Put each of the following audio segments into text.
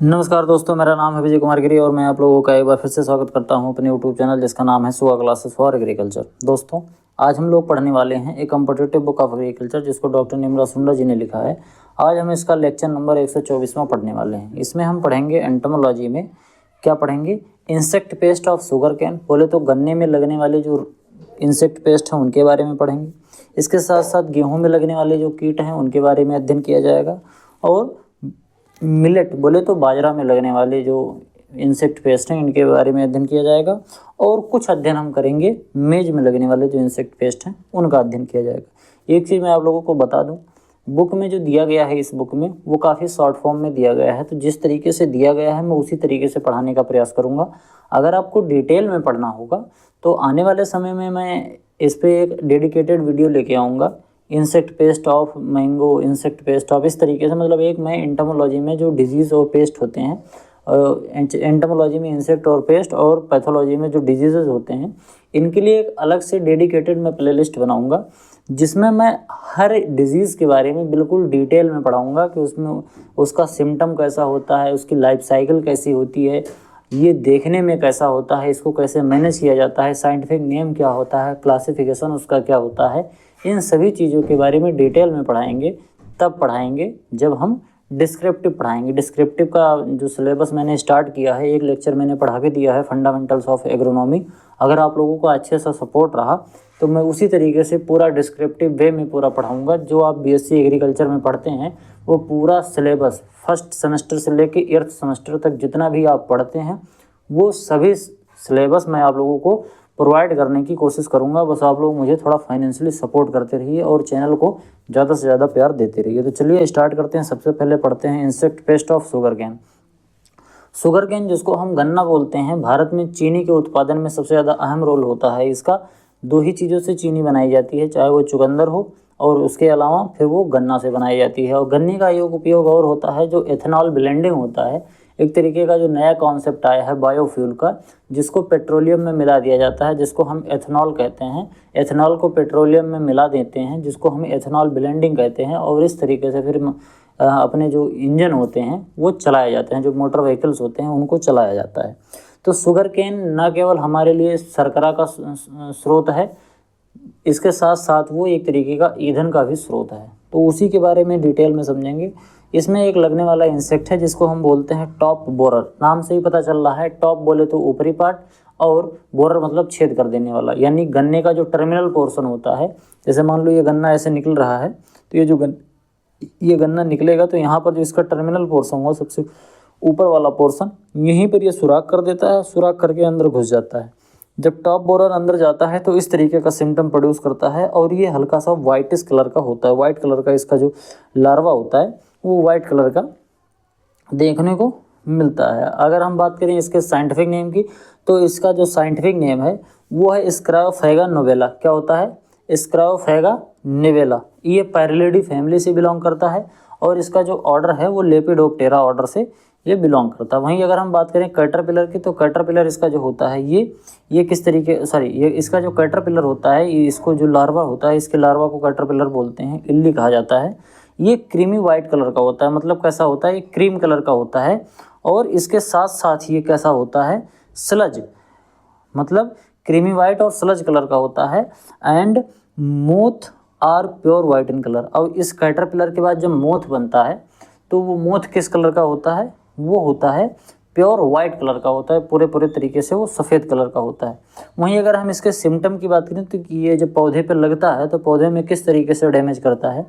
नमस्कार दोस्तों, मेरा नाम है विजय कुमार गिरी और मैं आप लोगों का एक बार फिर से स्वागत करता हूं अपने यूट्यूब चैनल जिसका नाम है सुगा क्लासेस फॉर एग्रीकल्चर। दोस्तों, आज हम लोग पढ़ने वाले हैं एक कॉम्पिटिटिव बुक ऑफ एग्रीकल्चर जिसको डॉक्टर निमरा सुंडा जी ने लिखा है। आज हम इसका लेक्चर नंबर 124वां पढ़ने वाले हैं। इसमें हम पढ़ेंगे एंटोमोलॉजी में क्या पढ़ेंगे, insect pest of sugar can. बोले तो गन्ने में लगने वाले जो इंसेक्ट पेस्ट हैं उनके बारे में पढ़ेंगे। इसके साथ साथ गेहूँ में लगने वाले जो कीट हैं उनके बारे में अध्ययन किया जाएगा। और मिलेट बोले तो बाजरा में लगने वाले जो इंसेक्ट पेस्ट हैं इनके बारे में अध्ययन किया जाएगा। और कुछ अध्ययन हम करेंगे मेज में लगने वाले जो इंसेक्ट पेस्ट हैं उनका अध्ययन किया जाएगा। एक चीज़ मैं आप लोगों को बता दूं, बुक में जो दिया गया है इस बुक में वो काफ़ी शॉर्ट फॉर्म में दिया गया है, तो जिस तरीके से दिया गया है मैं उसी तरीके से पढ़ाने का प्रयास करूँगा। अगर आपको डिटेल में पढ़ना होगा तो आने वाले समय में मैं इस पर एक डेडिकेटेड वीडियो लेके आऊँगा, insect pest of mango, insect pest of, इस तरीके से। मतलब एक मैं एंटोमोलॉजी में जो डिजीज़ और पेस्ट होते हैं, एंटोमोलॉजी में इंसेक्ट और पेस्ट और पैथोलॉजी में जो डिजीज़ होते हैं इनके लिए एक अलग से डेडिकेटेड मैं प्लेलिस्ट बनाऊंगा जिसमें मैं हर डिजीज़ के बारे में बिल्कुल डिटेल में पढ़ाऊंगा कि उसमें उसका सिम्टम कैसा होता है, उसकी लाइफ साइकिल कैसी होती है, ये देखने में कैसा होता है, इसको कैसे मैनेज किया जाता है, साइंटिफिक नेम क्या होता है, क्लासिफिकेशन उसका क्या होता है, इन सभी चीज़ों के बारे में डिटेल में पढ़ाएंगे। तब पढ़ाएंगे जब हम डिस्क्रिप्टिव पढ़ाएंगे। डिस्क्रिप्टिव का जो सिलेबस मैंने स्टार्ट किया है, एक लेक्चर मैंने पढ़ा के दिया है, फंडामेंटल्स ऑफ एग्रोनॉमी। अगर आप लोगों को अच्छे से सपोर्ट रहा तो मैं उसी तरीके से पूरा डिस्क्रिप्टिव वे में पूरा पढ़ाऊँगा। जो आप बीएससी एग्रीकल्चर में पढ़ते हैं वो पूरा सिलेबस फर्स्ट सेमेस्टर से लेके 8th सेमेस्टर तक जितना भी आप पढ़ते हैं वो सभी सिलेबस मैं आप लोगों को प्रोवाइड करने की कोशिश करूंगा। बस आप लोग मुझे थोड़ा फाइनेंशियली सपोर्ट करते रहिए और चैनल को ज़्यादा से ज़्यादा प्यार देते रहिए। तो चलिए स्टार्ट करते हैं। सबसे पहले पढ़ते हैं insect pest of sugar can. Sugar cane जिसको हम गन्ना बोलते हैं, भारत में चीनी के उत्पादन में सबसे ज़्यादा अहम रोल होता है इसका। 2 ही चीज़ों से चीनी बनाई जाती है, चाहे वो चुकंदर हो और उसके अलावा फिर वो गन्ना से बनाई जाती है। और गन्ने का उपयोग और होता है जो एथेनॉल ब्लेंडिंग होता है, एक तरीके का जो नया कॉन्सेप्ट आया है बायोफ्यूल का, जिसको पेट्रोलियम में मिला दिया जाता है, जिसको हम एथेनॉल कहते हैं। एथेनॉल को पेट्रोलियम में मिला देते हैं जिसको हम एथेनॉल ब्लेंडिंग कहते हैं। और इस तरीके से फिर अपने जो इंजन होते हैं वो चलाए जाते हैं, जो मोटर व्हीकल्स होते हैं उनको चलाया जाता है। तो शुगर केन न केवल हमारे लिए शर्करा का स्रोत है, इसके साथ साथ वो एक तरीके का ईंधन का भी स्रोत है। तो उसी के बारे में डिटेल में समझेंगे। इसमें एक लगने वाला इंसेक्ट है जिसको हम बोलते हैं टॉप बोरर। नाम से ही पता चल रहा है, टॉप बोले तो ऊपरी पार्ट और बोरर मतलब छेद कर देने वाला। यानी गन्ने का जो टर्मिनल पोर्शन होता है, जैसे मान लो ये गन्ना ऐसे निकल रहा है, तो ये गन्ना निकलेगा तो यहाँ पर जो इसका टर्मिनल पोर्शन होगा, सबसे ऊपर वाला पोर्शन, यहीं पर ये सुराख कर देता है, सुराख करके अंदर घुस जाता है। जब टॉप बोरर अंदर जाता है तो इस तरीके का सिम्टम प्रोड्यूस करता है और ये हल्का सा वाइटिश कलर का होता है। वाइट कलर का इसका जो लार्वा होता है वो वाइट कलर का देखने को मिलता है। अगर हम बात करें इसके साइंटिफिक नेम की, तो इसका जो साइंटिफिक नेम है वो है स्क्रायोफेगा नोवेला। क्या होता है? स्क्रायोफेगा नोवेला। ये पैरेलिडी फैमिली से बिलोंग करता है और इसका जो ऑर्डर है वो लेपिडोप्टेरा ऑर्डर से ये बिलोंग करता है। वहीं अगर हम बात करें कैटरपिलर की, तो कैटरपिलर इसका जो होता है ये किस तरीके ये इसका जो कैटरपिलर होता है, इसको जो लार्वा होता है, इसके लार्वा को कैटरपिलर बोलते हैं, इल्ली कहा जाता है। ये क्रीमी वाइट कलर का होता है। मतलब कैसा होता है? ये क्रीम कलर का होता है। और इसके साथ साथ ये कैसा होता है? स्लज, मतलब क्रीमी वाइट और स्लज कलर का होता है। And moth are pure white in colour. अब इस कैटरपिलर के बाद जब मोथ बनता है तो वो मोथ किस कलर का होता है? वो होता है प्योर वाइट कलर का होता है, पूरे तरीके से वो सफ़ेद कलर का होता है। वहीं अगर हम इसके सिम्टम की बात करें तो ये जब पौधे पर लगता है तो पौधे में किस तरीके से डैमेज करता है,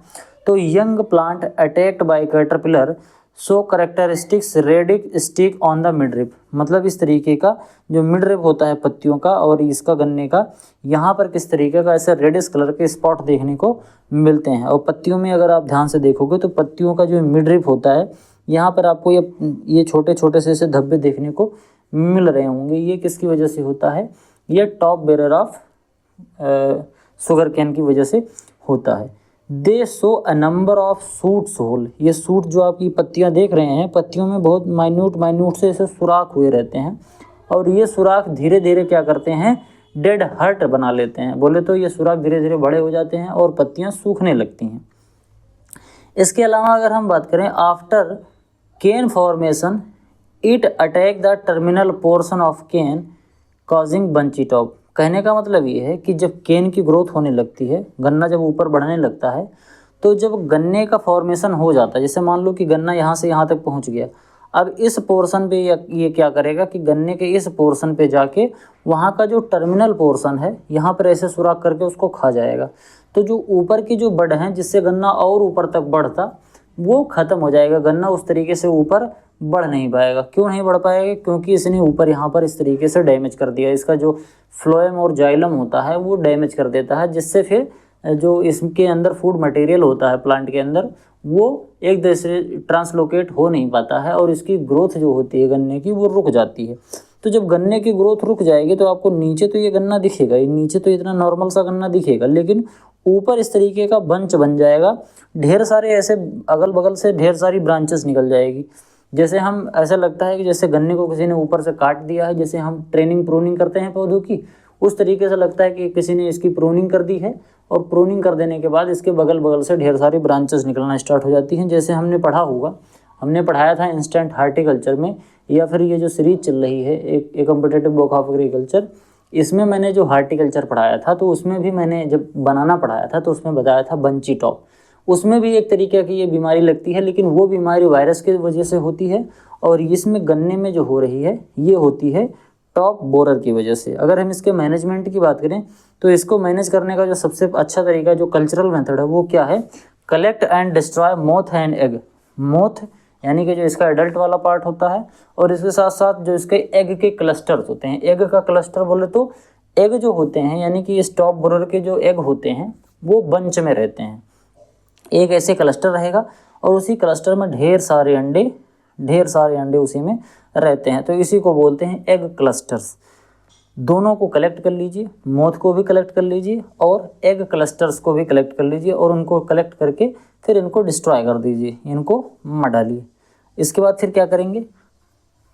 तो young plant attacked by caterpillar so characteristics reddish streak on the midrib. मतलब इस तरीके का जो मिडरिप होता है पत्तियों का और इसका गन्ने का, यहाँ पर किस तरीके का ऐसे रेडिश कलर के स्पॉट देखने को मिलते हैं। और पत्तियों में अगर आप ध्यान से देखोगे तो पत्तियों का जो मिडरिप होता है, यहाँ पर आपको ये छोटे छोटे से ऐसे धब्बे देखने को मिल रहे होंगे। ये किसकी वजह से होता है? ये top borer of sugar cane की वजह से होता है। They show a number of suits hole. ये सूट जो आपकी पत्तियां देख रहे हैं, पत्तियों में बहुत माइन्यूट से ऐसे सुराख हुए रहते हैं और ये सुराख धीरे धीरे क्या करते हैं? डेड हर्ट बना लेते हैं। बोले तो ये सुराख धीरे धीरे बड़े हो जाते हैं और पत्तियां सूखने लगती हैं। इसके अलावा अगर हम बात करें after cane formation it attack the terminal portion of cane causing bunchy top. कहने का मतलब ये है कि जब केन की ग्रोथ होने लगती है, गन्ना जब ऊपर बढ़ने लगता है, तो जब गन्ने का फॉर्मेशन हो जाता है, जैसे मान लो कि गन्ना यहाँ से यहाँ तक पहुँच गया, अब इस पोर्शन पे ये क्या करेगा कि गन्ने के इस पोर्शन पे जाके वहाँ का जो टर्मिनल पोर्शन है यहाँ पर ऐसे सुराख करके उसको खा जाएगा। तो जो ऊपर की जो बड हैं जिससे गन्ना और ऊपर तक बढ़ता, वो ख़त्म हो जाएगा। गन्ना उस तरीके से ऊपर बढ़ नहीं पाएगा। क्यों नहीं बढ़ पाएगा? क्योंकि इसने ऊपर यहाँ पर इस तरीके से डैमेज कर दिया। इसका जो फ्लोएम और जाइलम होता है वो डैमेज कर देता है, जिससे फिर जो इसके अंदर फूड मटेरियल होता है प्लांट के अंदर, वो एक दूसरे ट्रांसलोकेट हो नहीं पाता है और इसकी ग्रोथ जो होती है गन्ने की वो रुक जाती है। तो जब गन्ने की ग्रोथ रुक जाएगी तो आपको नीचे तो ये गन्ना दिखेगा, ये नीचे तो इतना नॉर्मल सा गन्ना दिखेगा, लेकिन ऊपर इस तरीके का बंच बन जाएगा। ढेर सारे ऐसे अगल बगल से ढेर सारी ब्रांचेस निकल जाएगी। जैसे हम ऐसा लगता है कि जैसे गन्ने को किसी ने ऊपर से काट दिया है, जैसे हम ट्रेनिंग प्रूनिंग करते हैं पौधों की, उस तरीके से लगता है कि किसी ने इसकी प्रूनिंग कर दी है और प्रूनिंग कर देने के बाद इसके बगल बगल से ढेर सारी ब्रांचेस निकलना स्टार्ट हो जाती हैं। जैसे हमने पढ़ा होगा, हमने पढ़ाया था इंस्टेंट हार्टिकल्चर में, या फिर ये जो सीरीज चल रही है एक कॉम्पिटिटिव बुक ऑफ एग्रीकल्चर, इसमें मैंने जो हार्टिकल्चर पढ़ाया था तो उसमें भी मैंने जब बनाना पढ़ाया था तो उसमें बताया था बंची टॉप। उसमें भी एक तरीके की ये बीमारी लगती है, लेकिन वो बीमारी वायरस की वजह से होती है, और इसमें गन्ने में जो हो रही है ये होती है टॉप बोरर की वजह से। अगर हम इसके मैनेजमेंट की बात करें तो इसको मैनेज करने का जो सबसे अच्छा तरीका, जो कल्चरल मेथड है, वो क्या है? Collect and destroy moth and egg. Moth यानी कि जो इसका एडल्ट वाला पार्ट होता है, और इसके साथ साथ जो इसके एग के क्लस्टर्स होते हैं। एग का क्लस्टर बोले तो एग जो होते हैं, यानी कि इस टॉप बोरर के जो एग होते हैं वो बंच में रहते हैं। एक ऐसे क्लस्टर रहेगा और उसी क्लस्टर में ढेर सारे अंडे उसी में रहते हैं, तो इसी को बोलते हैं एग क्लस्टर्स। दोनों को कलेक्ट कर लीजिए, मोथ को भी कलेक्ट कर लीजिए और एग क्लस्टर्स को भी कलेक्ट कर लीजिए, और उनको कलेक्ट करके फिर इनको डिस्ट्रॉय कर दीजिए, इनको मर डालिए। इसके बाद फिर क्या करेंगे?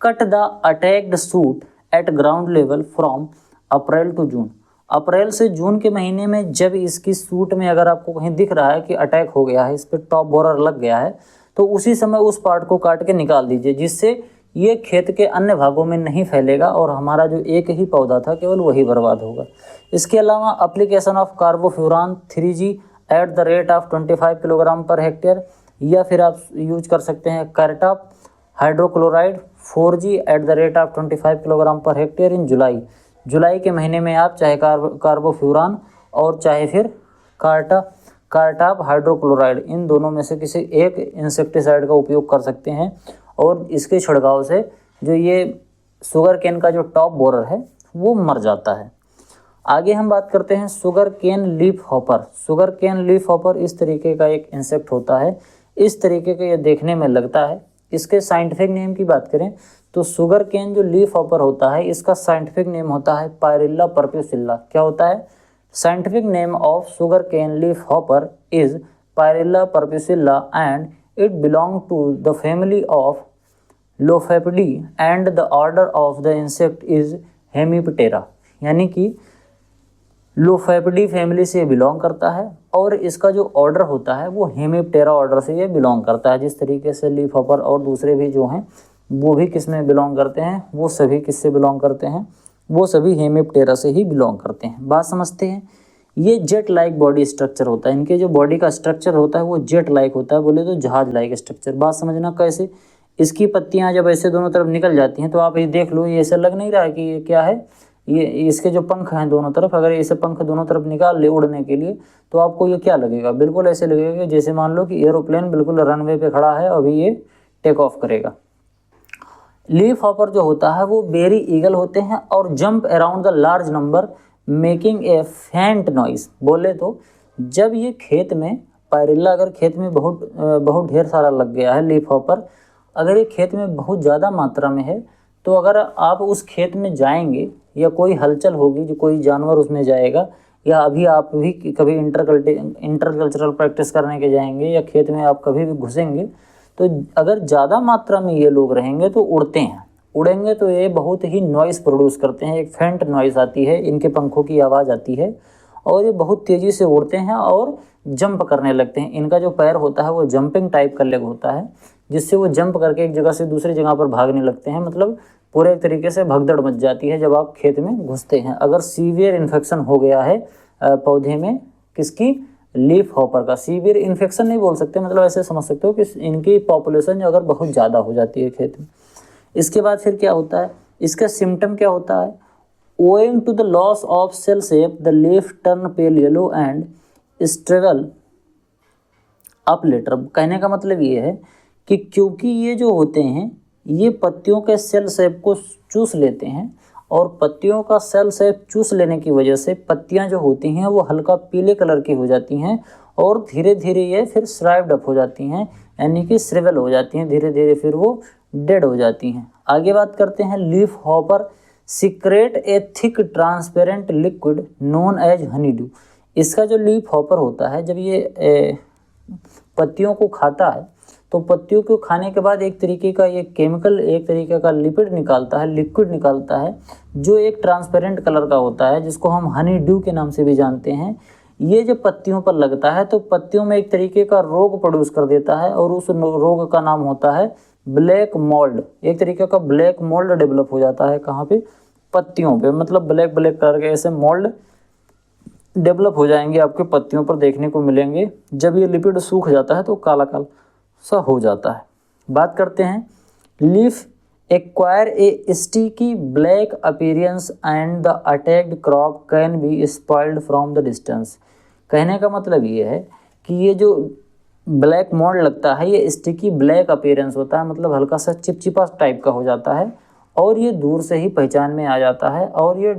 Cut the attacked shoot at ground level from April to June. अप्रैल से जून के महीने में जब इसकी सूट में अगर आपको कहीं दिख रहा है कि अटैक हो गया है, इस पर टॉप बोरर लग गया है, तो उसी समय उस पार्ट को काट के निकाल दीजिए, जिससे ये खेत के अन्य भागों में नहीं फैलेगा और हमारा जो एक ही पौधा था केवल वही बर्बाद होगा। इसके अलावा application of carbofuran 3G at the rate of 25 kilogram per hectare, या फिर आप यूज कर सकते हैं cartap hydrochloride 4G at the rate of 25 kilogram per hectare in July के महीने में आप चाहे कार्बोफ्यूरान और चाहे फिर कार्टाप हाइड्रोक्लोराइड, इन दोनों में से किसी एक इंसेक्टिसाइड का उपयोग कर सकते हैं, और इसके छिड़काव से जो ये शुगर केन का जो टॉप बोरर है वो मर जाता है। आगे हम बात करते हैं sugar cane leaf hopper. Sugar cane leaf hopper इस तरीके का एक इंसेक्ट होता है, इस तरीके का ये देखने में लगता है। इसके साइंटिफिक नेम की बात करें तो शुगर केन जो लीफ हॉपर होता है, इसका साइंटिफिक नेम होता है पायरिल्ला परप्यूसिल्ला। क्या होता है? Scientific name of sugar cane leaf hopper is Pyrilla perpusilla and it belong to the family of Lophopidae and the order of the insect is Hemiptera. यानी कि लोफेपिडी फैमिली से बिलोंग करता है, और इसका जो ऑर्डर होता है वो हेमिप्टेरा ऑर्डर से ये बिलोंग करता है। जिस तरीके से लीफ हॉपर और दूसरे भी जो हैं वो भी किस में बिलोंग करते हैं, वो सभी किससे बिलोंग करते हैं? वो सभी हेमिप्टेरा से ही बिलोंग करते हैं। बात समझते हैं? ये जेट लाइक बॉडी स्ट्रक्चर होता है, इनके जो बॉडी का स्ट्रक्चर होता है वो जेट लाइक होता है, बोले तो जहाज लाइक स्ट्रक्चर। बात समझना कैसे? इसकी पत्तियां जब ऐसे दोनों तरफ निकल जाती हैं तो आप ये देख लो, ये ऐसा लग नहीं रहा है कि ये क्या है? ये इसके जो पंख हैं दोनों तरफ, अगर इसे पंख दोनों तरफ निकाल ले उड़ने के लिए तो आपको ये क्या लगेगा? बिल्कुल ऐसे लगेगा जैसे मान लो कि एरोप्लेन बिल्कुल रनवे पे खड़ा है, अभी ये टेक ऑफ करेगा। लीफ हॉपर जो होता है वो बेरी ईगल होते हैं और jump around the large number making a फेंट नॉइस। बोले तो जब ये खेत में पायरिल्ला, अगर खेत में बहुत ढेर सारा लग गया है लीफ हॉपर, अगर ये खेत में बहुत ज़्यादा मात्रा में है, तो अगर आप उस खेत में जाएंगे या कोई हलचल होगी, जो कोई जानवर उसमें जाएगा, या अभी आप भी कभी इंटरकल्चरल प्रैक्टिस करने के जाएंगे या खेत में आप कभी भी घुसेंगे, तो अगर ज़्यादा मात्रा में ये लोग रहेंगे तो उड़ेंगे तो ये बहुत ही नॉइस प्रोड्यूस करते हैं, एक फेंट नॉइस आती है, इनके पंखों की आवाज़ आती है, और ये बहुत तेज़ी से उड़ते हैं और जंप करने लगते हैं। इनका जो पैर होता है वो जंपिंग टाइप का लेग होता है, जिससे वो जंप करके एक जगह से दूसरी जगह पर भागने लगते हैं। मतलब पूरे एक तरीके से भगदड़ मच जाती है जब आप खेत में घुसते हैं। अगर सीवियर इन्फेक्शन हो गया है पौधे में, किसकी, लीफ हॉपर का। सीवियर इन्फेक्शन नहीं बोल सकते, मतलब ऐसे समझ सकते हो कि इनकी पॉपुलेशन अगर बहुत ज़्यादा हो जाती है खेत में। इसके बाद फिर क्या होता है, इसका सिम्टम क्या होता है, owing to the loss of cell sap the leaf turn pale yellow and struggle up later. कहने का मतलब ये है कि क्योंकि ये जो होते हैं ये पत्तियों के सेल शेप को चूस लेते हैं, और पत्तियों का सेल शेप चूस लेने की वजह से पत्तियां जो होती हैं वो हल्का पीले कलर की हो जाती हैं, और धीरे धीरे ये फिर श्राइव्ड अप हो जाती हैं, यानी कि श्रिवल हो जाती हैं, धीरे धीरे फिर वो डेड हो जाती हैं। आगे बात करते हैं, leaf hopper secrete a thick transparent liquid known as honey dew. इसका जो लीफ हॉपर होता है, जब ये पत्तियों को खाता है तो पत्तियों को खाने के बाद एक तरीके का ये केमिकल, एक तरीके का लिपिड निकालता है, लिक्विड निकालता है, जो एक ट्रांसपेरेंट कलर का होता है, जिसको हम हनी ड्यू के नाम से भी जानते हैं। ये जब पत्तियों पर लगता है तो पत्तियों में एक तरीके का रोग प्रोड्यूस कर देता है, और उस रोग का नाम होता है ब्लैक मोल्ड। एक तरीके का ब्लैक मोल्ड डेवलप हो जाता है, कहाँ पे, पत्तियों पे। मतलब ब्लैक ब्लैक कलर के ऐसे मोल्ड डेवलप हो जाएंगे, आपके पत्तियों पर देखने को मिलेंगे। जब ये लिपिड सूख जाता है तो काला काला सा हो जाता है। बात करते हैं, leaf acquire a sticky black appearance and the attacked crop can be spoiled from the distance. कहने का मतलब ये है कि ये जो ब्लैक मोल्ड लगता है ये स्टिकी ब्लैक अपीयरेंस होता है, मतलब हल्का सा चिपचिपा टाइप का हो जाता है, और ये दूर से ही पहचान में आ जाता है, और ये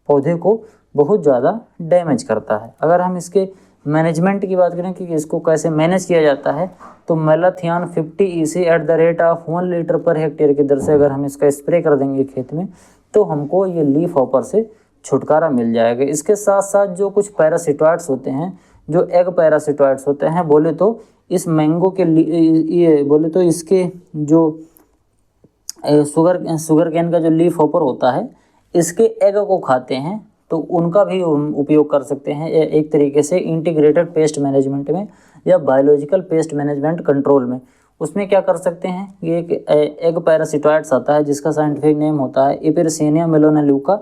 पौधे को बहुत ज़्यादा डैमेज करता है। अगर हम इसके मैनेजमेंट की बात करें कि इसको कैसे मैनेज किया जाता है, तो malathion 50 EC at the rate of 1 litre per hectare की दर से अगर हम इसका स्प्रे कर देंगे खेत में, तो हमको ये लीफ हॉपर से छुटकारा मिल जाएगा। इसके साथ साथ जो कुछ पैरासिटॉइड्स होते हैं, जो एग पैरासिटॉइड्स होते हैं, बोले तो इस मैंगो के ये बोले तो इसके जो शुगर कैन का जो लीफ हॉपर होता है, इसके एग को खाते हैं, तो उनका भी उपयोग कर सकते हैं एक तरीके से इंटीग्रेटेड पेस्ट मैनेजमेंट में या बायोलॉजिकल पेस्ट मैनेजमेंट कंट्रोल में। उसमें क्या कर सकते हैं, ये एक एग पैरासिटॉइड्स आता है जिसका साइंटिफिक नेम होता है एपिरसीनिया मेलोनेल्यूका।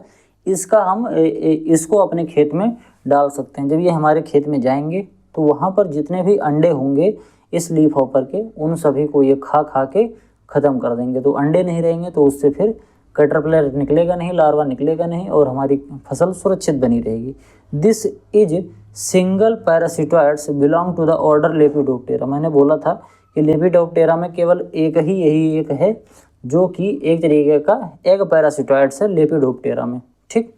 इसका हम इसको अपने खेत में डाल सकते हैं। जब ये हमारे खेत में जाएंगे तो वहाँ पर जितने भी अंडे होंगे इस लीफ हॉपर के, उन सभी को ये खा के ख़त्म कर देंगे। तो अंडे नहीं रहेंगे तो उससे फिर कैटरपिलर निकलेगा नहीं, लार्वा निकलेगा नहीं, और हमारी फसल सुरक्षित बनी रहेगी। This is single parasitoids belong to the order Lepidoptera. मैंने बोला था कि लेपिडोप्टेरा में केवल यही एक है जो कि एक तरीके का एग पैरासिटॉइड्स है लेपिडोप्टेरा में। ठीक,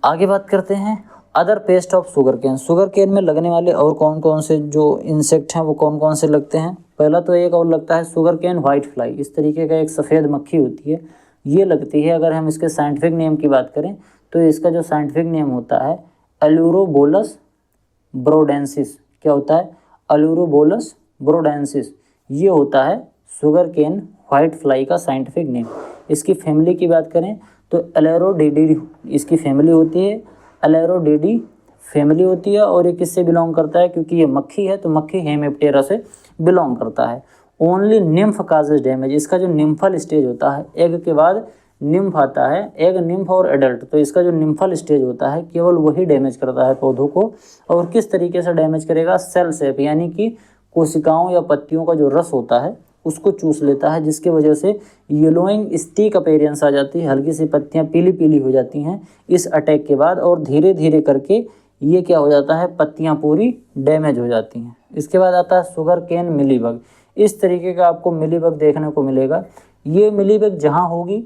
आगे बात करते हैं other paste of sugar can. Sugar cane में लगने वाले और कौन कौन से जो इंसेक्ट हैं वो कौन कौन से लगते हैं। पहला तो एक और लगता है शुगर कैन व्हाइट फ्लाई। इस तरीके का एक सफ़ेद मक्खी होती है, ये लगती है। अगर हम इसके साइंटिफिक नेम की बात करें तो इसका जो साइंटिफिक नेम होता है एलुरोबोलस ब्रोडेंसिस। क्या होता है, एलुरोबोलस ब्रोडेंसिस, ये होता है शुगर कैन व्हाइट फ्लाई का साइंटिफिक नेम। इसकी फैमिली की बात करें तो एलेरोडिडी इसकी फैमिली होती है, एलेरोडिडी फैमिली होती है। और ये किससे बिलोंग करता है, क्योंकि ये मक्खी है तो मक्खी हेमेप्टेरा से बिलोंग करता है। Only nymph causes damage. इसका जो निम्फल स्टेज होता है, एग के बाद निम्फ आता है, एग निम्फ और एडल्ट, तो इसका जो निम्फल स्टेज होता है केवल वही डैमेज करता है पौधों को। और किस तरीके से डैमेज करेगा, सेल शेप, यानी कि कोशिकाओं या पत्तियों का जो रस होता है उसको चूस लेता है, जिसकी वजह से येलोइंग स्टिक अपीयरेंस आ जाती है, हल्की सी पत्तियां पीली पीली हो जाती हैं इस अटैक के बाद। और धीरे धीरे करके ये क्या हो जाता है, पत्तियां पूरी डैमेज हो जाती हैं। इसके बाद आता है शुगर कैन मिलीबग। इस तरीके का आपको मिलीबग देखने को मिलेगा। ये मिलीबग जहाँ होगी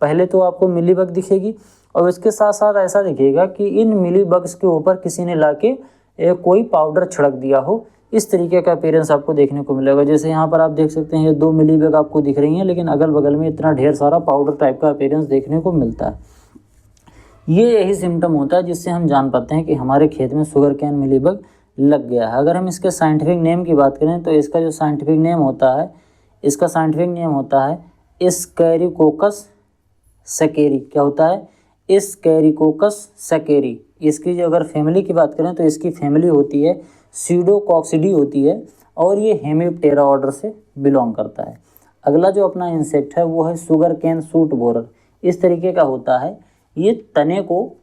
पहले तो आपको मिलीबग दिखेगी, और इसके साथ साथ ऐसा दिखेगा कि इन मिलीबग्स के ऊपर किसी ने लाके कोई पाउडर छिड़क दिया हो। इस तरीके का अपीयरेंस आपको देखने को मिलेगा। जैसे यहाँ पर आप देख सकते हैं ये 2 मिलीबग आपको दिख रही हैं, लेकिन अगल बगल में इतना ढेर सारा पाउडर टाइप का अपीयरेंस देखने को मिलता है। ये यही सिम्टम होता है जिससे हम जान पाते हैं कि हमारे खेत में शुगर कैन मिलीबग लग गया है। अगर हम इसके साइंटिफिक नेम की बात करें तो इसका जो साइंटिफिक नेम होता है, इसका साइंटिफिक नेम होता है स्कैरिकोकस सकेरी। क्या होता है, स्कैरिकोकस सकेरी। इसकी जो अगर फैमिली की बात करें तो इसकी फैमिली होती है सीडोकॉक्सिडी होती है, और ये हेमिप्टेरा ऑर्डर से बिलोंग करता है। अगला जो अपना इंसेक्ट है वो है शुगर केन सूट बोरर। इस तरीके का होता है, ये तने को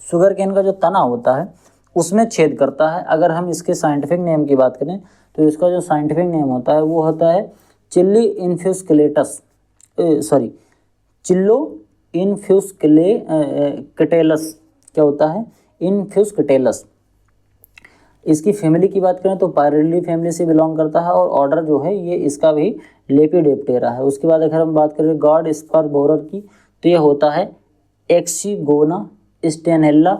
शुगर केन का जो तना होता है उसमें छेद करता है। अगर हम इसके साइंटिफिक नेम की बात करें तो इसका जो साइंटिफिक नेम होता है वो होता है चिल्लो इन्फ्यूस्कुलेटस, चिल्लो इन्फ्यूस्कुलेटस। क्या होता है? इन्फ्यूस्कुलेटस। इसकी फैमिली की बात करें तो पायरिडी फैमिली से बिलोंग करता है और ऑर्डर जो है ये इसका भी लेपिडोप्टेरा है। उसके बाद अगर हम बात करें गॉड स्पर बोरर की तो ये होता है एक्सिगोना स्टेनेला,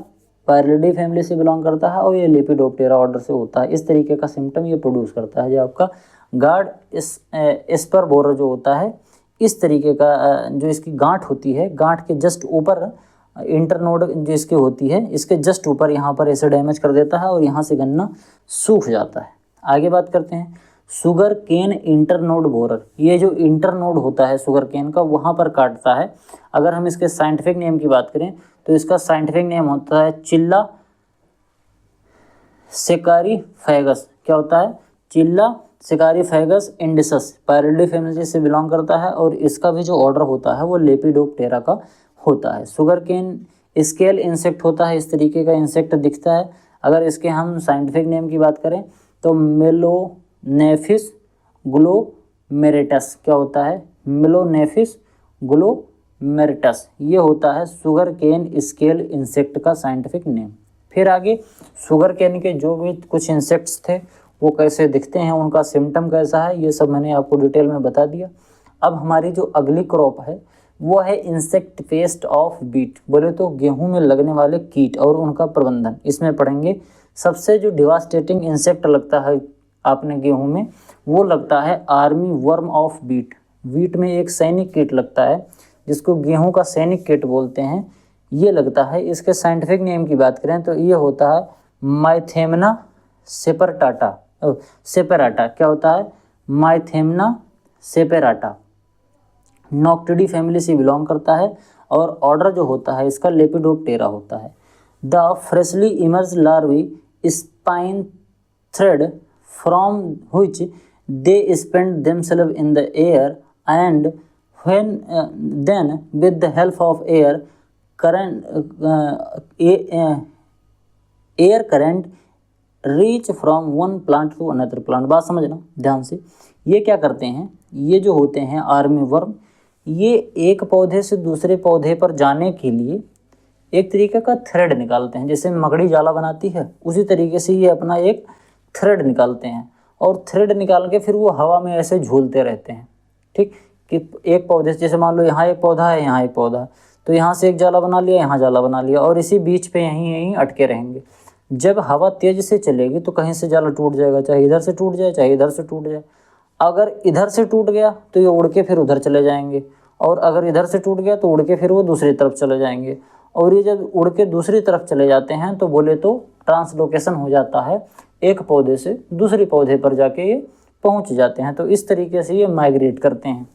पायरिडी फैमिली से बिलोंग करता है और ये लेपिडोप्टेरा ऑर्डर से होता है। इस तरीके का सिम्टम ये प्रोड्यूस करता है। जो आपका गॉड स्पर बोरर जो होता है इस तरीके का जो इसकी गांठ होती है, गांठ के जस्ट ऊपर इंटरनोड जो इसके होती है, इसके जस्ट ऊपर यहाँ पर ऐसे डैमेज कर देता है और यहाँ से गन्ना सूख जाता है। आगे बात करते हैं शुगर केन इंटरनोड बोरर। ये जो इंटरनोड होता है शुगर केन का वहाँ पर काटता है। अगर हम इसके साइंटिफिक नेम की बात करें तो इसका साइंटिफिक नेम होता है चिल्ला सेकारीफेगस। क्या होता है? चिल्ला सेकारीफेगस इंडिसस, पायरिडी फैमिली से बिलोंग करता है और इसका भी जो ऑर्डर होता है वो लेपिडोप्टेरा का होता है। शुगर केन स्केल इंसेक्ट होता है, इस तरीके का इंसेक्ट दिखता है। अगर इसके हम साइंटिफिक नेम की बात करें तो मेलोनेफिस ग्लोमेरेटस। क्या होता है? मेलोनेफिस ग्लोमेरेटस, ये होता है शुगर केन स्केल इंसेक्ट का साइंटिफिक नेम। फिर आगे शुगर केन के जो भी कुछ इंसेक्ट्स थे वो कैसे दिखते हैं, उनका सिम्टम कैसा है, ये सब मैंने आपको डिटेल में बता दिया। अब हमारी जो अगली क्रॉप है वो है इंसेक्ट पेस्ट ऑफ बीट, बोले तो गेहूं में लगने वाले कीट और उनका प्रबंधन। इसमें पढ़ेंगे सबसे जो डिवास्टेटिंग इंसेक्ट लगता है आपने गेहूं में वो लगता है army worm of beet. Beet में एक सैनिक कीट लगता है जिसको गेहूं का सैनिक कीट बोलते हैं, ये लगता है। इसके साइंटिफिक नेम की बात करें तो ये होता है माइथेमना सेपेराटा। क्या होता है? माइथेमना सेपेराटा, नॉक्टिडी फैमिली से बिलोंग करता है और ऑर्डर जो होता है इसका लेपिडोप्टेरा होता है। The freshly emerge larvae spin thread from which they spend themselves in the air and when then with the help of air current reach from one plant to another plant. बात समझना ध्यान से। ये क्या करते हैं, ये जो होते हैं आर्मी वर्म, ये एक पौधे से दूसरे पौधे पर जाने के लिए एक तरीके का थ्रेड निकालते हैं। जैसे मकड़ी जाला बनाती है उसी तरीके से ये अपना एक थ्रेड निकालते हैं और थ्रेड निकाल के फिर वो हवा में ऐसे झूलते रहते हैं। ठीक, कि एक पौधे से, जैसे मान लो यहाँ एक पौधा है, यहाँ एक पौधा है, तो यहाँ से एक जाला बना लिया, यहाँ जाला बना लिया और इसी बीच पे यहीं अटके रहेंगे। जब हवा तेज से चलेगी तो कहीं से जाला टूट जाएगा, चाहे इधर से टूट जाए चाहे इधर से टूट जाए। अगर इधर से टूट गया तो ये उड़ के फिर उधर चले जाएंगे और अगर इधर से टूट गया तो उड़ के फिर वो दूसरी तरफ चले जाएंगे। और ये जब उड़ के दूसरी तरफ चले जाते हैं तो बोले तो ट्रांसलोकेशन हो जाता है, एक पौधे से दूसरे पौधे पर जाके ये पहुंच जाते हैं। तो इस तरीके से ये माइग्रेट करते हैं।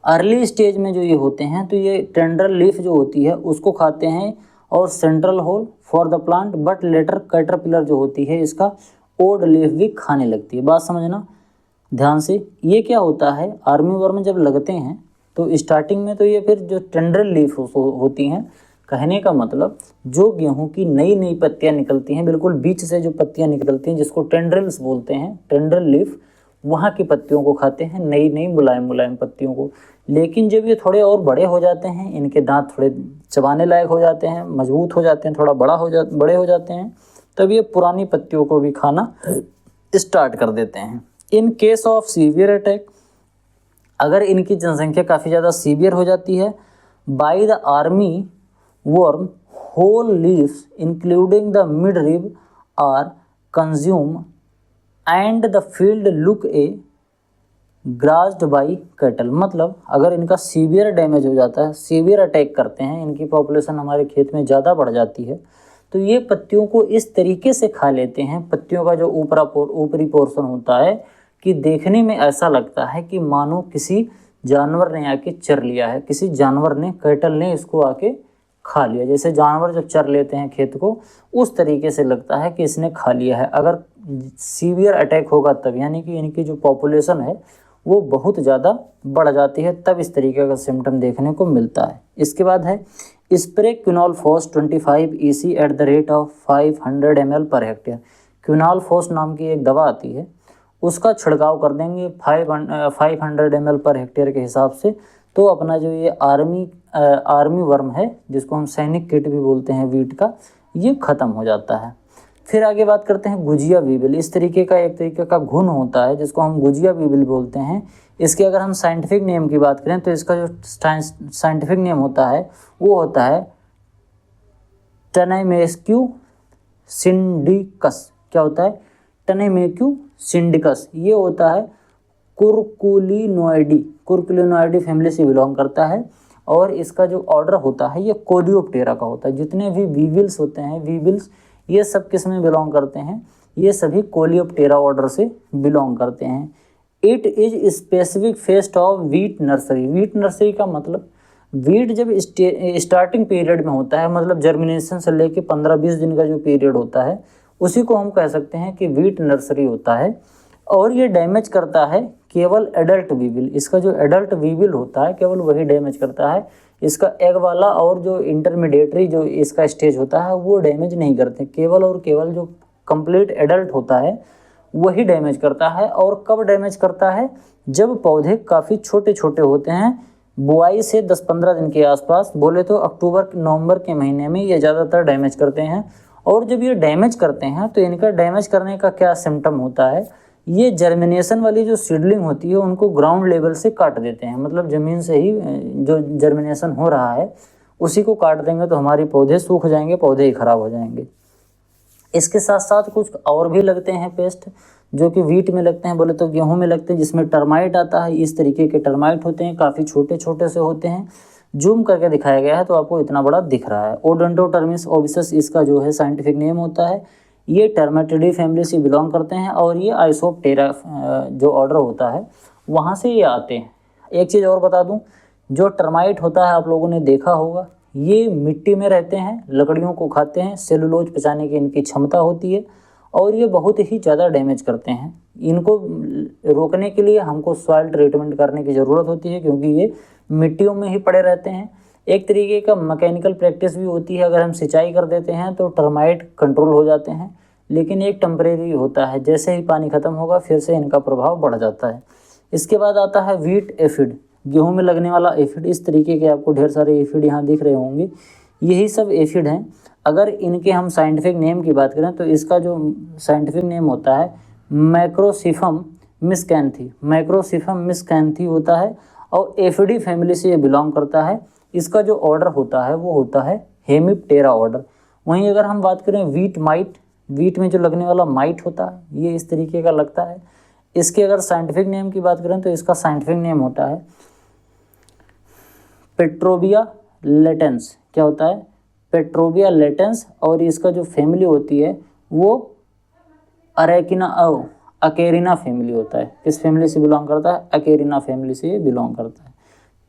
अर्ली स्टेज में जो ये होते हैं तो ये टेंडर लीफ जो होती है उसको खाते हैं और central hole for the plant, but later caterpillar जो होती है इसका ओड लीफ भी खाने लगती है। बात समझना ध्यान से। ये क्या होता है, आर्मी वर्म जब लगते हैं तो स्टार्टिंग में तो ये फिर जो टेंडर लीफ होती हैं, कहने का मतलब जो गेहूं की नई नई पत्तियां निकलती हैं, बिल्कुल बीच से जो पत्तियां निकलती हैं जिसको टेंड्रिल्स बोलते हैं, टेंडर लीफ, वहाँ की पत्तियों को खाते हैं, नई नई मुलायम मुलायम पत्तियों को। लेकिन जब ये थोड़े और बड़े हो जाते हैं, इनके दांत थोड़े चबाने लायक हो जाते हैं, मजबूत हो जाते हैं, थोड़ा बड़े हो जाते हैं, तब ये पुरानी पत्तियों को भी खाना स्टार्ट कर देते हैं। In case of severe attack, अगर इनकी जनसंख्या काफ़ी ज़्यादा सीवियर हो जाती है, by the army worm whole leaves including the mid rib are consume and the field look a grazed by cattle. मतलब अगर इनका सीवियर डैमेज हो जाता है, सीवियर अटैक करते हैं, इनकी पॉपुलेशन हमारे खेत में ज़्यादा बढ़ जाती है, तो ये पत्तियों को इस तरीके से खा लेते हैं, पत्तियों का जो ऊपरी पोर्शन होता है, कि देखने में ऐसा लगता है कि मानो किसी जानवर ने आके चर लिया है, किसी जानवर ने, कैटल ने इसको आके खा लिया। जैसे जानवर जब चर लेते हैं खेत को, उस तरीके से लगता है कि इसने खा लिया है। अगर सीवियर अटैक होगा तब, यानी कि इनकी जो पॉपुलेशन है वो बहुत ज़्यादा बढ़ जाती है, तब इस तरीके का सिम्टम देखने को मिलता है। इसके बाद है spray quinalphos 25 EC at the rate of 500 ml per hectare. Quinalphos नाम की एक दवा आती है, उसका छिड़काव कर देंगे 500 ml पर हेक्टेयर के हिसाब से, तो अपना जो ये आर्मी वर्म है, जिसको हम सैनिक किट भी बोलते हैं वीट का, ये ख़त्म हो जाता है। फिर आगे बात करते हैं गुजिया वीविल। इस तरीके का एक तरीके का घुन होता है जिसको हम गुजिया वीविल बोलते हैं। इसके अगर हम साइंटिफिक नेम की बात करें तो इसका जो साइंटिफिक नेम होता है वो होता है टनेमेक्यू सिंडिकस। क्या होता है? टनेमेक्यू सिंडिकस। ये होता है कुरकुलिनोइडी फैमिली से बिलोंग करता है, और इसका जो ऑर्डर होता है ये कोलियोप्टेरा का होता है। जितने भी वीविल्स होते हैं, वीविल्स, ये सब किस में बिलोंग करते हैं? ये सभी कोलियोप्टेरा ऑर्डर से बिलोंग करते हैं। It is specific fest of wheat nursery. Wheat nursery का मतलब, वीट जब स्टार्टिंग पीरियड में होता है, मतलब जर्मिनेशन से लेके 15-20 दिन का जो पीरियड होता है, उसी को हम कह सकते हैं कि वीट नर्सरी होता है। और ये डैमेज करता है केवल एडल्ट वीविल। इसका जो एडल्ट वीविल होता है केवल वही डैमेज करता है। इसका एग वाला और जो इंटरमीडिएटरी जो इसका स्टेज होता है वो डैमेज नहीं करते। केवल और केवल जो कंप्लीट एडल्ट होता है वही डैमेज करता है। और कब डैमेज करता है? जब पौधे काफ़ी छोटे छोटे होते हैं, बुआई से 10-15 दिन के आसपास, बोले तो अक्टूबर-नवंबर के महीने में ये ज़्यादातर डैमेज करते हैं। और जब ये डैमेज करते हैं तो इनका डैमेज करने का क्या सिम्टम होता है? ये जर्मिनेशन वाली जो सीडलिंग होती है उनको ग्राउंड लेवल से काट देते हैं। मतलब ज़मीन से ही जो जर्मिनेशन हो रहा है उसी को काट देंगे तो हमारे पौधे सूख जाएंगे, पौधे ही ख़राब हो जाएंगे। इसके साथ साथ कुछ और भी लगते हैं पेस्ट, जो कि वीट में लगते हैं, बोले तो गेहूं में लगते हैं, जिसमें टर्माइट आता है। इस तरीके के टर्माइट होते हैं, काफ़ी छोटे छोटे से होते हैं। जूम करके दिखाया गया है तो आपको इतना बड़ा दिख रहा है। ओडोंटोटर्मिस ओबिसस इसका जो है साइंटिफिक नेम होता है। ये टर्मेटिडी फैमिली से बिलोंग करते हैं, और ये आइसोप्टेरा जो ऑर्डर होता है वहाँ से ये आते हैं। एक चीज़ और बता दूं, जो टर्माइट होता है आप लोगों ने देखा होगा, ये मिट्टी में रहते हैं, लकड़ियों को खाते हैं, सेलुलोज पचाने की इनकी क्षमता होती है, और ये बहुत ही ज़्यादा डैमेज करते हैं। इनको रोकने के लिए हमको सॉइल ट्रीटमेंट करने की ज़रूरत होती है, क्योंकि ये मिट्टियों में ही पड़े रहते हैं। एक तरीके का मैकेनिकल प्रैक्टिस भी होती है, अगर हम सिंचाई कर देते हैं तो टर्माइट कंट्रोल हो जाते हैं, लेकिन एक टेम्परेरी होता है, जैसे ही पानी ख़त्म होगा फिर से इनका प्रभाव बढ़ जाता है। इसके बाद आता है वीट एफिड, गेहूं में लगने वाला एफिड। इस तरीके के आपको ढेर सारे एफिड यहाँ दिख रहे होंगे, यही सब एफिड हैं। अगर इनके हम साइंटिफिक नेम की बात करें तो इसका जो साइंटिफिक नेम होता है मैक्रोसिफम मिस्कैंथी। मैक्रोसिफम मिस्कैंथी होता है, और एफिडी फैमिली से ये बिलोंग करता है। इसका जो ऑर्डर होता है वो होता है हेमिप्टेरा ऑर्डर। वहीं अगर हम बात करें वीट माइट, वीट में जो लगने वाला माइट होता है ये इस तरीके का लगता है। इसके अगर साइंटिफिक नेम की बात करें तो इसका साइंटिफिक नेम होता है पेट्रोबिया लेटेंस। क्या होता है? पेट्रोबिया लेटेंस। और इसका जो फैमिली होती है वो अकेरिना फैमिली होता है। किस फैमिली से बिलोंग करता है? अकेरिना फैमिली से ये बिलोंग करता है।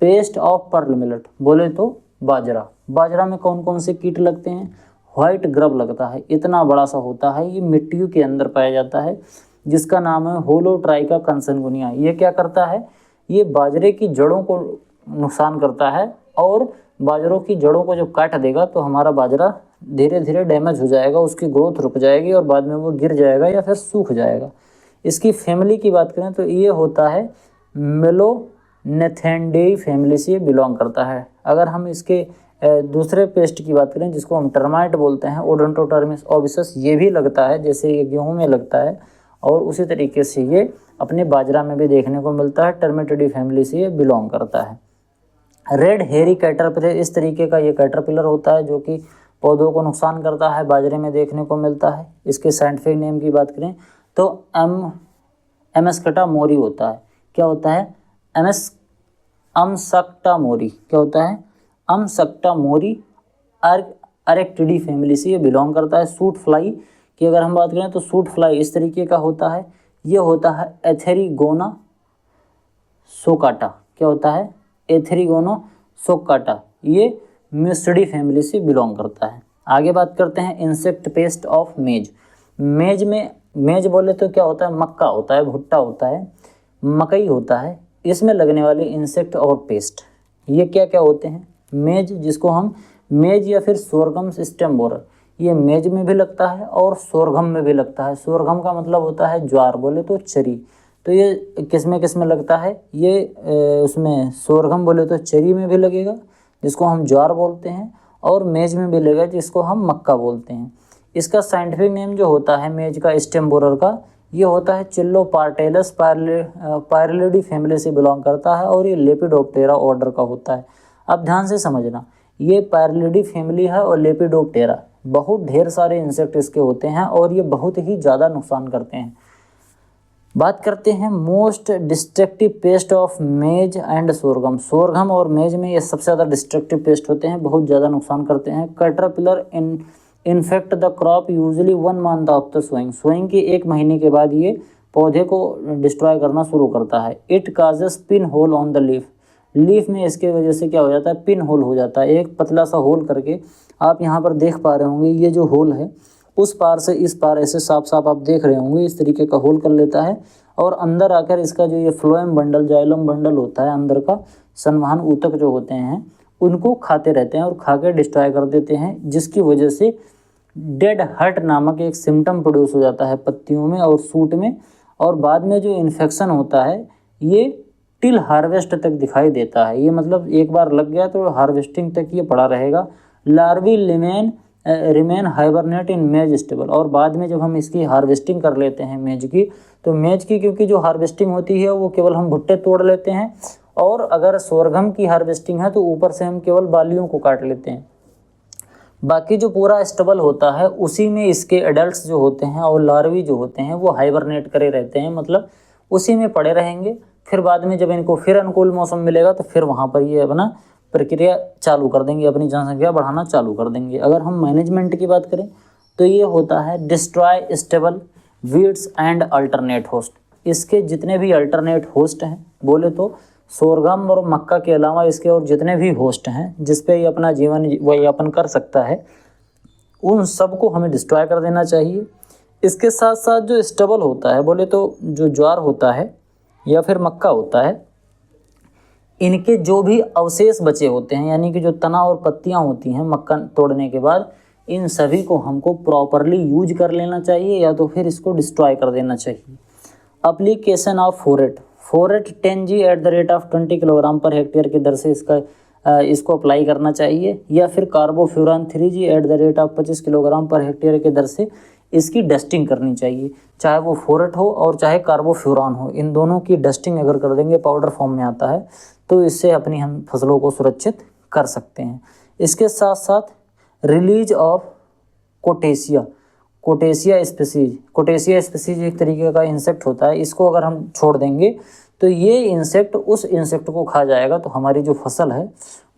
पेस्ट ऑफ पर्ल मिलेट, बोले तो बाजरा। बाजरा में कौन कौन से कीट लगते हैं? व्हाइट ग्रब लगता है, इतना बड़ा सा होता है, ये मिट्टियों के अंदर पाया जाता है, जिसका नाम है होलोट्राइका कंसनगुनिया। ये क्या करता है? ये बाजरे की जड़ों को नुकसान करता है, और बाजरों की जड़ों को जब काट देगा तो हमारा बाजरा धीरे धीरे डैमेज हो जाएगा, उसकी ग्रोथ रुक जाएगी और बाद में वो गिर जाएगा या फिर सूख जाएगा। इसकी फैमिली की बात करें तो ये होता है मेलोनेथेंडेई फैमिली से बिलोंग करता है। अगर हम इसके दूसरे पेस्ट की बात करें जिसको हम टर्माइट बोलते हैं, ओडोंटोटर्मिस ओबिसस, ये भी लगता है जैसे ये गेहूं में लगता है, और उसी तरीके से ये अपने बाजरा में भी देखने को मिलता है। टर्मेटिडी फैमिली से ये बिलोंग करता है। रेड हेरी कैटरपिलर, इस तरीके का ये कैटरपिलर होता है जो कि पौधों को नुकसान करता है, बाजरे में देखने को मिलता है। इसके साइंटिफिक नेम की बात करें तो एमस्कटा मोरी होता है। क्या होता है? अमस्कटा मोरी। क्या होता है? अमस्कटा मोरी अरेक्टिडी फैमिली से ये बिलोंग करता है। सूट फ्लाई की अगर हम बात करें तो सूट फ्लाई इस तरीके का होता है, ये होता है एथेरिगोना सोकाटा। क्या होता है? एथेरिगोना सोकाटा। ये म्यूसिडी फैमिली से बिलोंग करता है। आगे बात करते हैं इंसेक्ट पेस्ट ऑफ मेज। मेज में मेज बोले तो क्या होता है, मक्का होता है, भुट्टा होता है, मकई होता है, इसमें लगने वाले इंसेक्ट और पेस्ट ये क्या क्या होते हैं। मेज जिसको हम मेज या फिर सोरगम स्टेम बोरर, ये मेज में भी लगता है और सोरगम में भी लगता है। सोरगम का मतलब होता है ज्वार, बोले तो चरी, तो ये किस में लगता है, ये उसमें सोरगम बोले तो चरी में भी लगेगा जिसको हम ज्वार बोलते हैं, और मेज में भी लगेगा जिसको हम मक्का बोलते हैं। इसका साइंटिफिक नेम जो होता है मेज का स्टेम बोरर का, ये होता है चिल्लोपार्टेलस पायरलिडी फैमिली से बिलोंग करता है और ये लेपिडोप्टेरा ऑर्डर का होता है। अब ध्यान से समझना, ये पायरलिडी फैमिली है और लेपिडोप्टेरा, बहुत ढेर सारे इंसेक्ट इसके होते हैं और ये बहुत ही ज़्यादा नुकसान करते हैं। बात करते हैं most destructive pest of maize and sorghum. Sorghum और मेज में ये सबसे ज़्यादा डिस्ट्रक्टिव पेस्ट होते हैं, बहुत ज़्यादा नुकसान करते हैं। Caterpillar infect the crop usually 1 month after sowing. Sowing के 1 महीने के बाद ये पौधे को डिस्ट्रॉय करना शुरू करता है। It causes pin hole on the leaf. Leaf में इसके वजह से क्या हो जाता है, पिन होल हो जाता है। एक पतला सा होल करके आप यहाँ पर देख पा रहे होंगे, ये जो होल है उस पार से इस पार ऐसे साफ साफ आप देख रहे होंगे, इस तरीके का होल कर लेता है और अंदर आकर इसका जो ये फ्लोएम बंडल, जाइलम बंडल होता है अंदर का, संवहन ऊतक जो होते हैं उनको खाते रहते हैं और खा के डिस्ट्रॉय कर देते हैं, जिसकी वजह से डेड हर्ट नामक एक सिम्टम प्रोड्यूस हो जाता है पत्तियों में और सूट में, और बाद में जो इन्फेक्शन होता है ये टिल हार्वेस्ट तक दिखाई देता है। ये मतलब एक बार लग गया तो हार्वेस्टिंग तक ये पड़ा रहेगा। लार्वी रिमेन हाइबरनेट इन मेज स्टेबल, और बाद में जब हम इसकी हार्वेस्टिंग कर लेते हैं मेज की, तो मेज की क्योंकि जो हार्वेस्टिंग होती है वो केवल हम भुट्टे तोड़ लेते हैं, और अगर सोरगम की हार्वेस्टिंग है तो ऊपर से हम केवल बालियों को काट लेते हैं। बाकी जो पूरा स्टेबल होता है उसी में इसके एडल्ट्स जो होते हैं और लार्वी जो होते हैं वो हाइबरनेट करे रहते हैं, मतलब उसी में पड़े रहेंगे। फिर बाद में जब इनको फिर अनुकूल मौसम मिलेगा तो फिर वहाँ पर ये अपना प्रक्रिया चालू कर देंगे, अपनी जनसंख्या बढ़ाना चालू कर देंगे। अगर हम मैनेजमेंट की बात करें तो ये होता है destroy stable weeds and alternate host. इसके जितने भी अल्टरनेट होस्ट हैं, बोले तो सोरगम और मक्का के अलावा इसके और जितने भी होस्ट हैं जिस पे ये अपना जीवन यापन कर सकता है, उन सबको हमें डिस्ट्रॉय कर देना चाहिए। इसके साथ साथ जो स्टेबल होता है, बोले तो जो ज्वार होता है या फिर मक्का होता है, इनके जो भी अवशेष बचे होते हैं, यानी कि जो तना और पत्तियां होती हैं मक्का तोड़ने के बाद, इन सभी को हमको प्रॉपरली यूज कर लेना चाहिए या तो फिर इसको डिस्ट्रॉय कर देना चाहिए। Application of फोरेट 10G @ 20 kilogram per hectare की दर से इसको अप्लाई करना चाहिए, या फिर carbofuran 3G @ 25 kilogram per hectare की दर से इसकी डस्टिंग करनी चाहिए। चाहे वो फोरेट हो और चाहे कार्बोफ्यूरान हो, इन दोनों की डस्टिंग अगर कर देंगे, पाउडर फॉर्म में आता है, तो इससे अपनी हम फसलों को सुरक्षित कर सकते हैं। इसके साथ साथ रिलीज ऑफ कोटेशिया स्पीसीज एक तरीके का इंसेक्ट होता है। इसको अगर हम छोड़ देंगे तो ये इंसेक्ट उस इंसेक्ट को खा जाएगा, तो हमारी जो फसल है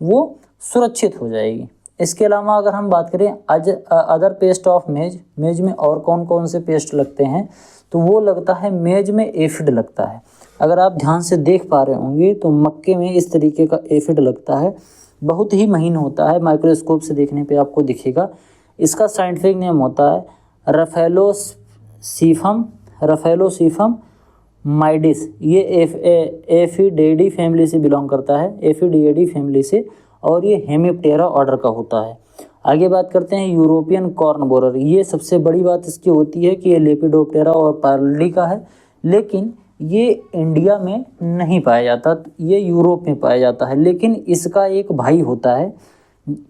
वो सुरक्षित हो जाएगी। इसके अलावा अगर हम बात करें अदर पेस्ट ऑफ मेज में और कौन कौन से पेस्ट लगते हैं, तो वो लगता है मेज में एफिड लगता है। अगर आप ध्यान से देख पा रहे होंगे तो मक्के में इस तरीके का एफिड लगता है, बहुत ही महीन होता है, माइक्रोस्कोप से देखने पे आपको दिखेगा। इसका साइंटिफिक नेम होता है रफेलोसीफम माइडिस। ये एफिडेडी फैमिली से बिलोंग करता है, एफिडिएडी फैमिली से, और ये हेमिप्टेरा ऑर्डर का होता है। आगे बात करते हैं यूरोपियन कॉर्न बोरर। ये सबसे बड़ी बात इसकी होती है कि ये लेपिडोप्टेरा और पायरलिडी का है, लेकिन ये इंडिया में नहीं पाया जाता, ये यूरोप में पाया जाता है। लेकिन इसका एक भाई होता है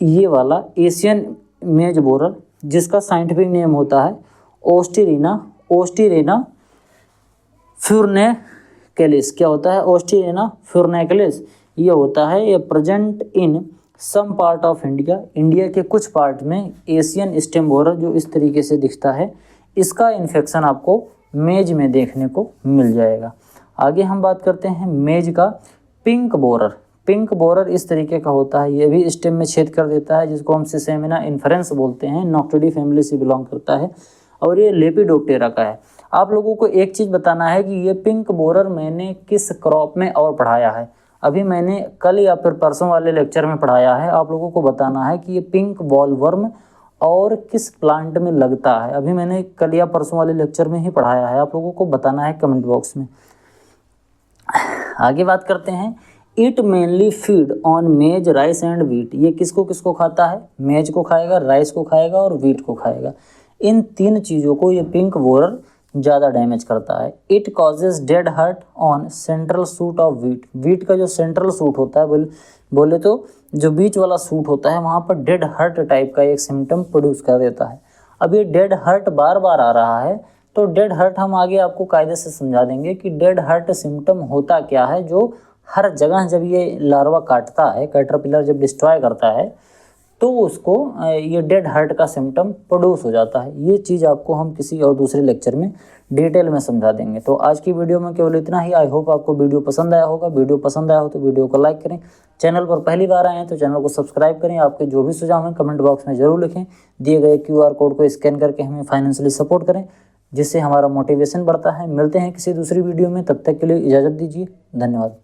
ये वाला एशियन मेज बोरर, जिसका साइंटिफिक नेम होता है ओस्टिरेना फ्यूर्नेकेलिस। क्या होता है ओस्टिरेना फ्यूर्नेकेलिस? ये होता है, ये present in some part of India के कुछ पार्ट में एशियन स्टेम बोरर जो इस तरीके से दिखता है, इसका इन्फेक्शन आपको मेज में देखने को मिल जाएगा। आगे हम बात करते हैं मेज का पिंक बोरर इस तरीके का होता है, ये भी स्टेम में छेद कर देता है, जिसको हम सिसेमिना इन्फ्रेंस बोलते हैं, नॉक्टिडी फैमिली से बिलोंग करता है और ये लेपिडोप्टेरा का है। आप लोगों को एक चीज़ बताना है कि ये पिंक बोरर मैंने किस क्रॉप में और पढ़ाया है। अभी मैंने कल या फिर परसों वाले लेक्चर में पढ़ाया है, आप लोगों को बताना है कि ये पिंक बॉलवर्म और किस प्लांट में लगता है। अभी मैंने कल या परसों वाले लेक्चर में ही पढ़ाया है, आप लोगों को बताना है कमेंट बॉक्स में। आगे बात करते हैं, इट मेनली फीड ऑन मेज, राइस एंड व्हीट। ये किसको किसको खाता है? मेज को खाएगा, राइस को खाएगा और व्हीट को खाएगा। इन 3 चीज़ों को ये पिंक बोरर ज़्यादा डैमेज करता है। It causes dead hurt on central suit of wheat. Wheat का जो सेंट्रल सूट होता है, बोले तो जो बीच वाला सूट होता है, वहाँ पर डेड हर्ट टाइप का एक सिम्टम प्रोड्यूस कर देता है। अब ये डेड हर्ट बार बार आ रहा है, तो डेड हर्ट हम आगे आपको कायदे से समझा देंगे कि डेड हर्ट सिम्टम होता क्या है, जो हर जगह जब ये लार्वा काटता है, कैटरपिलर जब डिस्ट्रॉय करता है, तो उसको ये डेड हर्ट का सिम्टम प्रोड्यूस हो जाता है। ये चीज़ आपको हम किसी और दूसरे लेक्चर में डिटेल में समझा देंगे। तो आज की वीडियो में केवल इतना ही। आई होप आपको वीडियो पसंद आया होगा। वीडियो पसंद आया हो तो वीडियो को लाइक करें। चैनल पर पहली बार आए हैं तो चैनल को सब्सक्राइब करें। आपके जो भी सुझाव हैं कमेंट बॉक्स में ज़रूर लिखें। दिए गए QR कोड को स्कैन करके हमें फाइनेंशियली सपोर्ट करें, जिससे हमारा मोटिवेशन बढ़ता है। मिलते हैं किसी दूसरी वीडियो में, तब तक के लिए इजाज़त दीजिए। धन्यवाद।